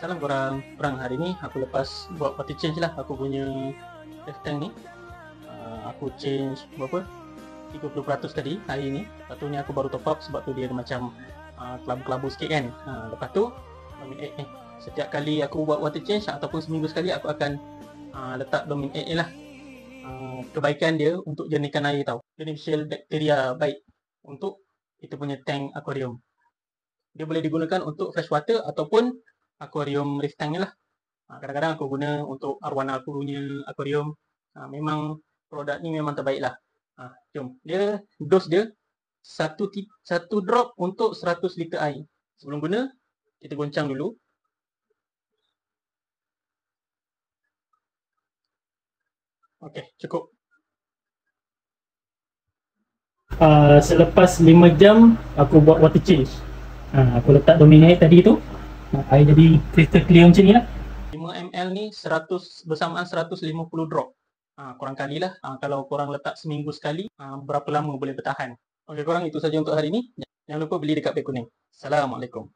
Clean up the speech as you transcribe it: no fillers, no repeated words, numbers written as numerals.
Salam korang hari ni aku lepas buat party change lah aku punya left tank ni. Aku change berapa 30% tadi hari ni. Lepas tu ni aku baru top up sebab tu dia ada macam kelabu-kelabu sikit kan. Lepas tu domain 8 ni setiap kali aku buat water change ataupun seminggu sekali aku akan letak domain 8 ni lah. Kebaikan dia untuk jernihkan air tau. Beneficial bakteria baik untuk kita punya tank aquarium. Dia boleh digunakan untuk fresh water ataupun aquarium reef tank ni lah. Kadang-kadang aku guna untuk arwana aku punya aquarium. Memang produk ni memang terbaik lah. Jom, dia dos dia satu drop untuk 100 liter air. Sebelum guna, kita goncang dulu. Okey, cukup. Selepas 5 jam aku buat water change. Aku letak domain air tadi tu. Air jadi crystal clear macam ni lah. 5 ml ni 100 bersamaan 150 drop. Korang kalilah. Kalau korang letak seminggu sekali, berapa lama boleh bertahan. Okey korang, itu saja untuk hari ni. Jangan lupa beli dekat beg kuning. Assalamualaikum.